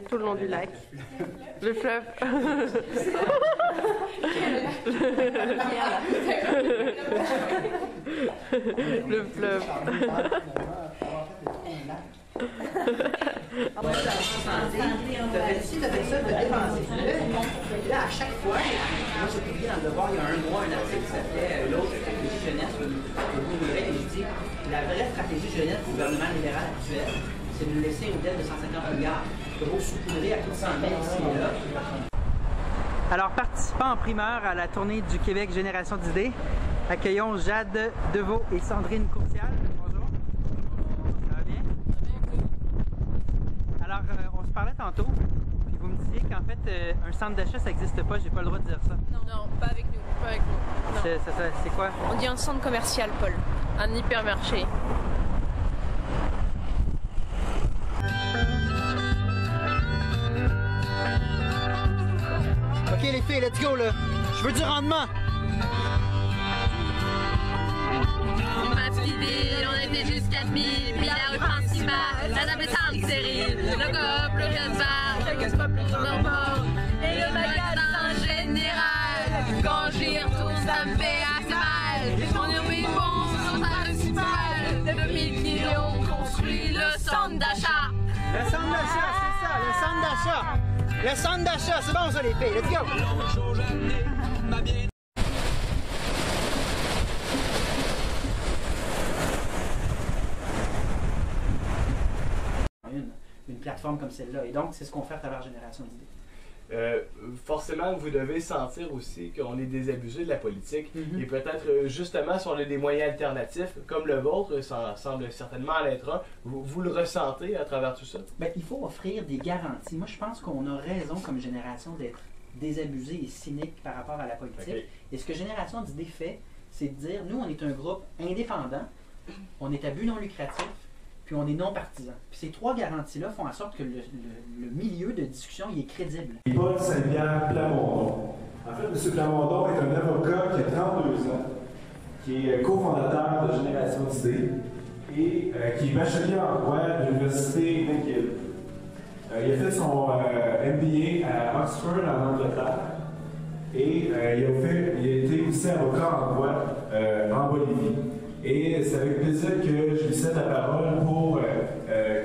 tout le long du lac. Le fleuve. Le fleuve. Si tu avais ça, tu as dépensé. Là, à chaque fois, moi j'ai publié dans le devoir il y a un mois un article qui s'appelait l'autre stratégie jeunesse au Québec et je dis la vraie stratégie jeunesse du gouvernement libéral actuel, c'est de nous laisser une dette de 150 milliards d'euros sous-coulés à plus de 100 000 ici et là. Alors, participant en primeur à la tournée du Québec Génération d'idées, accueillons Jade Deveau et Sandrine Courtial. Bonjour. Ça va bien? Alors, on se parlait tantôt, puis vous me disiez qu'en fait, un centre d'achat, ça n'existe pas, j'ai pas le droit de dire ça. Non, pas avec nous. Pas avec nous. C'est quoi? On dit un centre commercial, Paul. Un hypermarché. Ok les filles, let's go là! Je veux du rendement! Ma petite ville, on était juste 4000, puis la rue principale, la table est serrée, le coop, le jeune bar, quelques pas plus normal, et le magasin général. Quand j'y retourne, ça me fait assez mal. On est mis bon sur la principale, de 2000 millions construit le centre d'achat. Le centre d'achat, c'est ça, le centre d'achat! Le centre d'achat, c'est bon ça les filles, let's go! Une plateforme comme celle-là. Et donc, c'est ce qu'on fait à travers Génération d'idées. Forcément, vous devez sentir aussi qu'on est désabusé de la politique. Et peut-être, justement, si on a des moyens alternatifs, comme le vôtre, ça semble certainement l'être un, vous le ressentez à travers tout ça? Bien, il faut offrir des garanties. Moi, je pense qu'on a raison comme génération d'être désabusé et cynique par rapport à la politique. Okay. Et ce que Génération d'idées fait, c'est de dire, nous, on est un groupe indépendant, on est à but non lucratif, puis on est non partisan. Puis ces trois garanties-là font en sorte que le milieu de discussion il est crédible. Paul Saint-Pierre Plamondon. En fait, M. Plamondon est un avocat qui a 32 ans, qui est cofondateur de Génération d'idées et qui est bachelier en droit de l'Université McGill. Il a fait son MBA à Oxford en Angleterre et il a été aussi avocat en droit en Bolivie. Et c'est avec plaisir que je lui cède la parole pour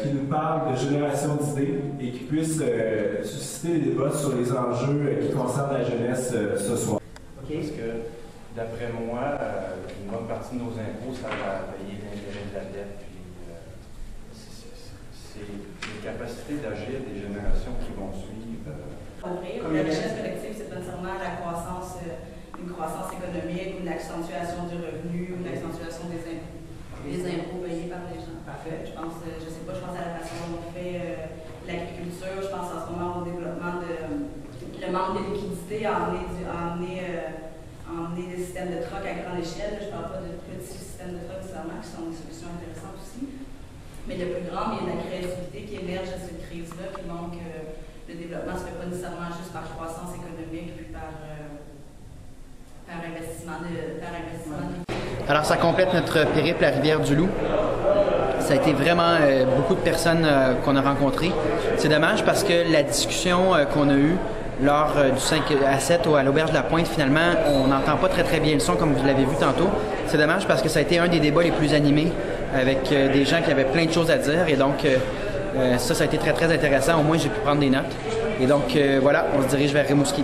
qu'il nous parle de Génération d'idées et qu'il puisse susciter des débats sur les enjeux qui concernent la jeunesse ce soir. Okay. Parce que, d'après moi, une bonne partie de nos impôts, ça va payer l'intérêt de la dette. Puis, c'est les capacités d'agir des générations qui vont suivre. La richesse collective, c'est pas nécessairement la croissance. Une croissance économique ou une accentuation du revenu ou une accentuation des impôts payés par les gens. Parfait. Je pense à la façon dont on fait l'agriculture, je pense en ce moment au développement le manque de liquidité a emmené des systèmes de troc à grande échelle. Je ne parle pas de petits systèmes de troc nécessairement qui sont des solutions intéressantes aussi. Mais le plus grand, il y a la créativité qui émerge de cette crise-là qui montre que le développement ne se fait pas nécessairement juste par croissance économique puis par investissement de... Alors, ça complète notre périple à Rivière-du-Loup. Ça a été vraiment beaucoup de personnes qu'on a rencontrées. C'est dommage parce que la discussion qu'on a eue lors du 5 à 7 à l'Auberge de la Pointe, finalement, on n'entend pas très très bien le son comme vous l'avez vu tantôt. C'est dommage parce que ça a été un des débats les plus animés avec des gens qui avaient plein de choses à dire. Et donc, ça a été très très intéressant. Au moins, j'ai pu prendre des notes. Et donc, voilà, on se dirige vers Rimouski.